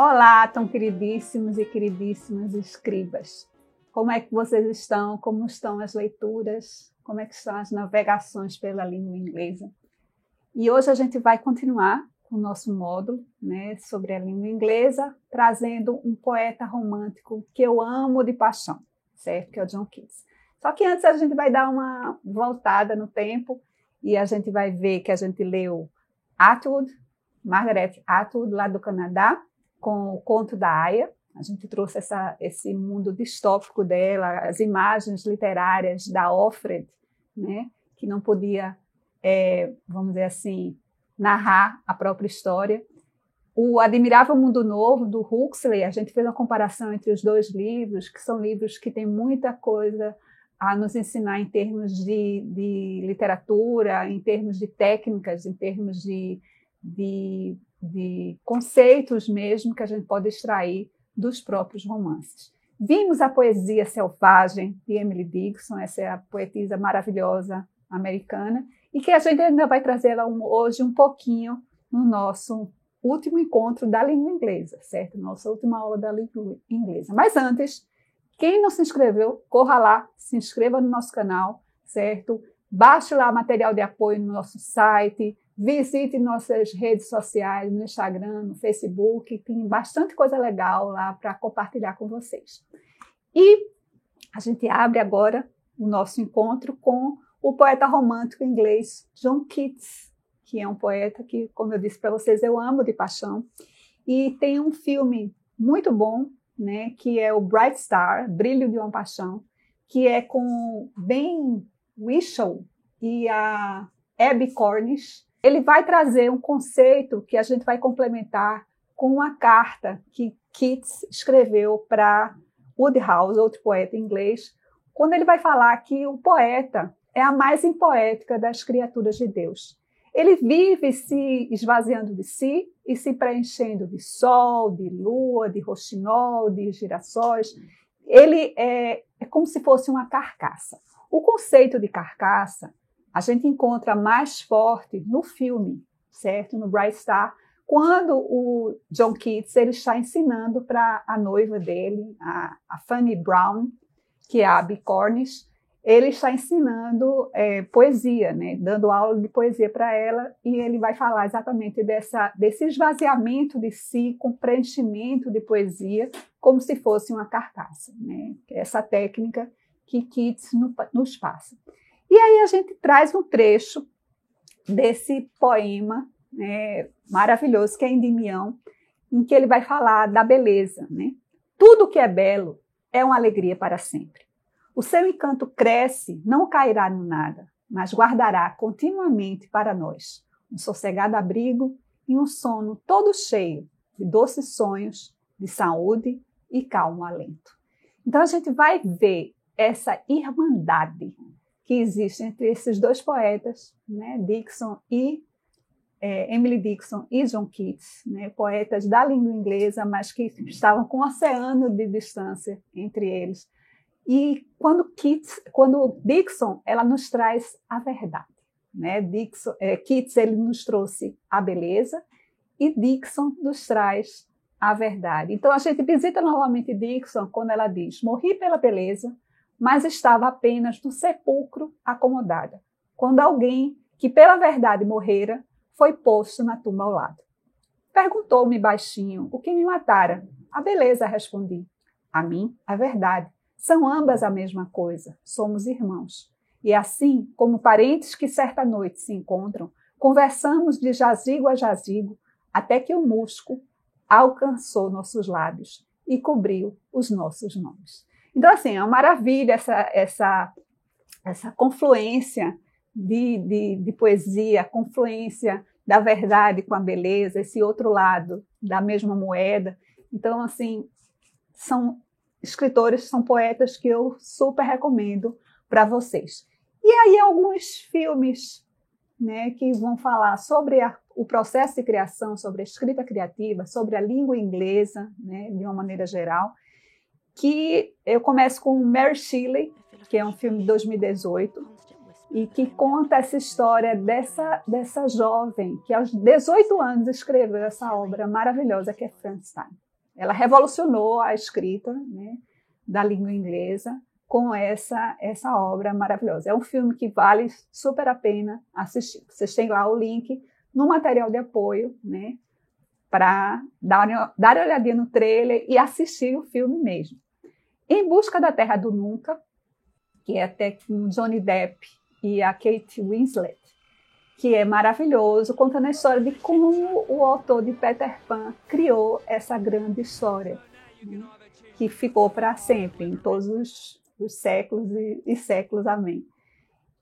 Olá, tão queridíssimos e queridíssimas escribas. Como é que vocês estão? Como estão as leituras? Como é que estão as navegações pela língua inglesa? E hoje a gente vai continuar com o nosso módulo, sobre a língua inglesa, trazendo um poeta romântico que eu amo de paixão, certo? Que é o John Keats. Só que antes a gente vai dar uma voltada no tempo e a gente vai ver que a gente leu Margaret Atwood, lá do Canadá, com o Conto da Aia. A gente trouxe esse mundo distópico dela, as imagens literárias da Offred, que não podia, vamos dizer assim, narrar a própria história. O Admirável Mundo Novo, do Huxley, a gente fez uma comparação entre os dois livros, que são livros que têm muita coisa a nos ensinar em termos de literatura, em termos de técnicas, em termos de conceitos mesmo que a gente pode extrair dos próprios romances. Vimos a Poesia Selvagem, de Emily Dickinson, essa é a poetisa maravilhosa americana, e que a gente ainda vai trazer ela hoje um pouquinho no nosso último encontro da língua inglesa, certo? Nossa última aula da língua inglesa. Mas antes, quem não se inscreveu, corra lá, se inscreva no nosso canal, certo? Baixe lá material de apoio no nosso site, visite nossas redes sociais, no Instagram, no Facebook, tem bastante coisa legal lá para compartilhar com vocês. E a gente abre agora o nosso encontro com o poeta romântico inglês John Keats, que é um poeta que, como eu disse para vocês, eu amo de paixão. E tem um filme muito bom, que é o Bright Star, Brilho de uma Paixão, que é com Ben Whishaw e a Abbie Cornish. Ele vai trazer um conceito que a gente vai complementar com uma carta que Keats escreveu para Wodehouse, outro poeta inglês, quando ele vai falar que o poeta é a mais impoética das criaturas de Deus. Ele vive se esvaziando de si e se preenchendo de sol, de lua, de roxinol, de girassóis. Ele é como se fosse uma carcaça. O conceito de carcaça a gente encontra mais forte no filme, certo? No Bright Star, quando o John Keats ele está ensinando para a noiva dele, a Fanny Brown, que é a Abbie Cornish, ele está ensinando poesia, dando aula de poesia para ela, e ele vai falar exatamente desse esvaziamento de si com preenchimento de poesia, como se fosse uma carcaça, essa técnica que Keats nos passa. E aí a gente traz um trecho desse poema maravilhoso, que é Endymion, em que ele vai falar da beleza. Tudo que é belo é uma alegria para sempre. O seu encanto cresce, não cairá no nada, mas guardará continuamente para nós um sossegado abrigo e um sono todo cheio de doces sonhos, de saúde e calmo alento. Então a gente vai ver essa irmandade que existe entre esses dois poetas, Dickinson e Emily Dickinson e John Keats, poetas da língua inglesa, mas que estavam com um oceano de distância entre eles. E quando Dickinson, ela nos traz a verdade, Keats ele nos trouxe a beleza e Dickinson nos traz a verdade. Então a gente visita novamente Dickinson quando ela diz: morri pela beleza, mas estava apenas no sepulcro acomodada, quando alguém que pela verdade morrera foi posto na tumba ao lado. Perguntou-me baixinho o que me matara. A beleza, respondi. A mim, a verdade. São ambas a mesma coisa, somos irmãos. E assim, como parentes que certa noite se encontram, conversamos de jazigo a jazigo, até que o musgo alcançou nossos lábios e cobriu os nossos nomes. Então, assim, é uma maravilha essa confluência de poesia, a confluência da verdade com a beleza, esse outro lado da mesma moeda. Então, assim, são escritores, são poetas que eu super recomendo para vocês. E aí alguns filmes que vão falar sobre o processo de criação, sobre a escrita criativa, sobre a língua inglesa, de uma maneira geral, que eu começo com Mary Shelley, que é um filme de 2018, e que conta essa história dessa jovem que aos 18 anos escreveu essa obra maravilhosa que é Frankenstein. Ela revolucionou a escrita, né, da língua inglesa com essa obra maravilhosa. É um filme que vale super a pena assistir. Vocês têm lá o link no material de apoio, né, para dar uma olhadinha no trailer e assistir o filme mesmo. Em Busca da Terra do Nunca, que é até com Johnny Depp e a Kate Winslet, que é maravilhoso, contando a história de como o autor de Peter Pan criou essa grande história, né, que ficou para sempre, em todos os séculos e séculos, amém.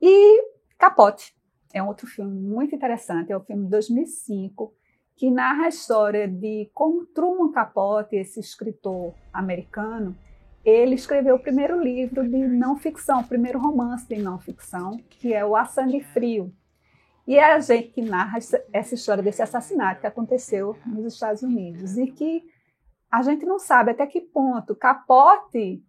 E Capote é um outro filme muito interessante, é um filme de 2005, que narra a história de como Truman Capote, esse escritor americano, ele escreveu o primeiro livro de não ficção, o primeiro romance de não ficção, que é o A Sangue Frio. E é a gente que narra essa história desse assassinato que aconteceu nos Estados Unidos e que a gente não sabe até que ponto Capote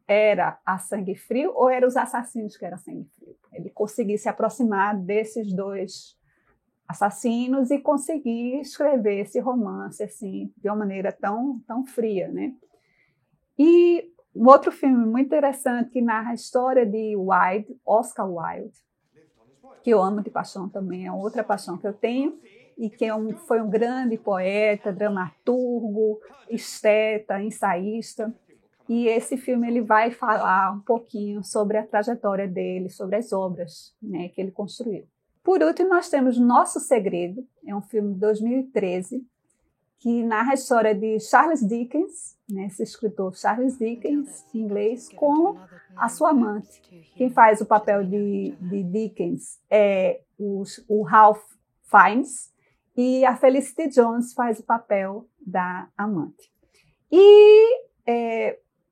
era a sangue frio ou eram os assassinos que eram sangue frio. Ele conseguiu se aproximar desses dois assassinos e conseguir escrever esse romance assim, de uma maneira tão fria, né? E um outro filme muito interessante que narra a história de Wilde, Oscar Wilde, que eu amo de paixão também, é outra paixão que eu tenho, e que foi um grande poeta, dramaturgo, esteta, ensaísta. E esse filme ele vai falar um pouquinho sobre a trajetória dele, sobre as obras, né, que ele construiu. Por último, nós temos Nosso Segredo, é um filme de 2013, que narra a história de Charles Dickens, né, esse escritor Charles Dickens, em inglês, com a sua amante. Quem faz o papel de Dickens é o Ralph Fiennes, e a Felicity Jones faz o papel da amante. E,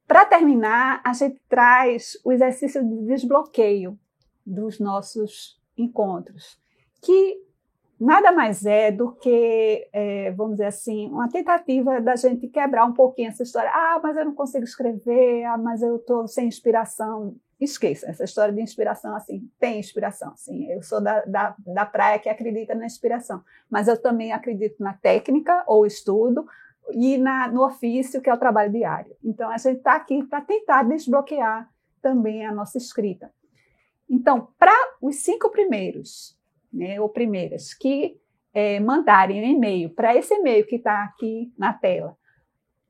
para terminar, a gente traz o exercício de desbloqueio dos nossos encontros, que nada mais é do que, vamos dizer assim, uma tentativa da gente quebrar um pouquinho essa história. Ah, mas eu não consigo escrever, mas eu estou sem inspiração. Esqueça, essa história de inspiração, assim, tem inspiração, sim. Eu sou da praia que acredita na inspiração, mas eu também acredito na técnica ou estudo e no ofício, que é o trabalho diário. Então, a gente está aqui para tentar desbloquear também a nossa escrita. Então, para os 5 primeiros, né, ou primeiras, que mandarem um e-mail para esse e-mail que está aqui na tela,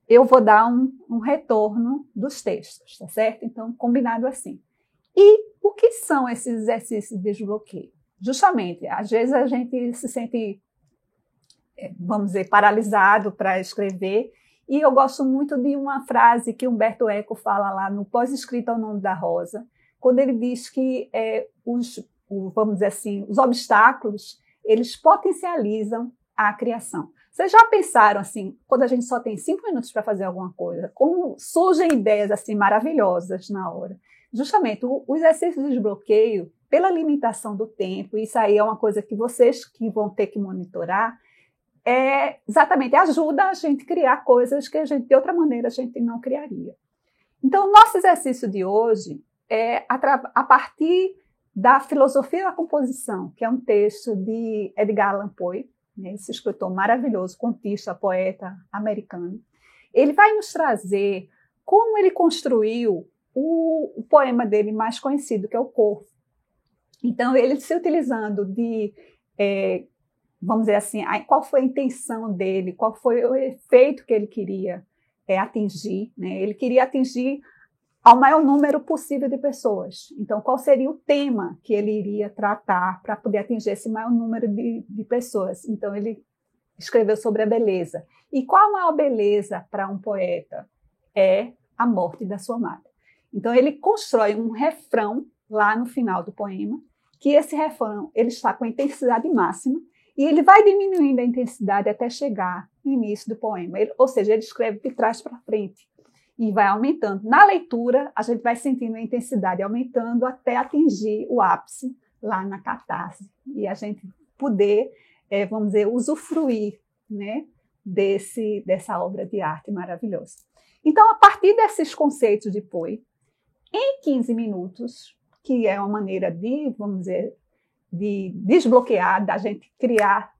eu vou dar um retorno dos textos, tá certo? Então, combinado assim. E o que são esses exercícios de desbloqueio? Justamente, às vezes a gente se sente, vamos dizer, paralisado para escrever, e eu gosto muito de uma frase que Humberto Eco fala lá no Pós-Escrito ao Nome da Rosa, quando ele diz que vamos dizer assim, os obstáculos, eles potencializam a criação. Vocês já pensaram assim, quando a gente só tem 5 minutos para fazer alguma coisa, como surgem ideias assim maravilhosas na hora? Justamente o exercício de desbloqueio, pela limitação do tempo, isso aí é uma coisa que vocês que vão ter que monitorar, exatamente ajuda a gente a criar coisas que de outra maneira a gente não criaria. Então, o nosso exercício de hoje é a partir da Filosofia da Composição, que é um texto de Edgar Allan Poe, né, esse escritor maravilhoso, contista, poeta americano. Ele vai nos trazer como ele construiu o poema dele mais conhecido, que é o Corvo. Então, ele se utilizando de, vamos dizer assim, qual foi a intenção dele, qual foi o efeito que ele queria atingir, né? Ele queria atingir ao maior número possível de pessoas. Então, qual seria o tema que ele iria tratar para poder atingir esse maior número de pessoas? Então, ele escreveu sobre a beleza. E qual a maior beleza para um poeta? É a morte da sua amada. Então, ele constrói um refrão lá no final do poema, que esse refrão ele está com a intensidade máxima, e ele vai diminuindo a intensidade até chegar no início do poema. Ou seja, ele escreve de trás para frente. E vai aumentando. Na leitura, a gente vai sentindo a intensidade aumentando até atingir o ápice lá na catarse. E a gente poder, vamos dizer, usufruir, né, dessa obra de arte maravilhosa. Então, a partir desses conceitos de Poe, em 15 minutos, que é uma maneira de, vamos dizer, de desbloquear, da gente criar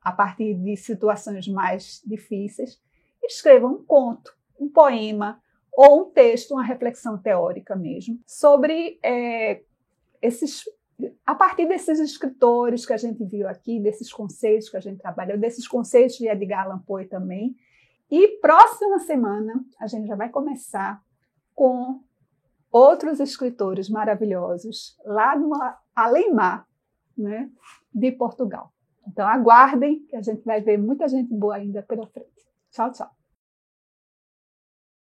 a partir de situações mais difíceis, escrevam um conto, um poema, ou um texto, uma reflexão teórica mesmo, sobre a partir desses escritores que a gente viu aqui, desses conceitos que a gente trabalhou, desses conceitos de Edgar Allan Poe também. E próxima semana a gente já vai começar com outros escritores maravilhosos lá no além-mar, né, de Portugal. Então aguardem que a gente vai ver muita gente boa ainda pela frente. Tchau, tchau.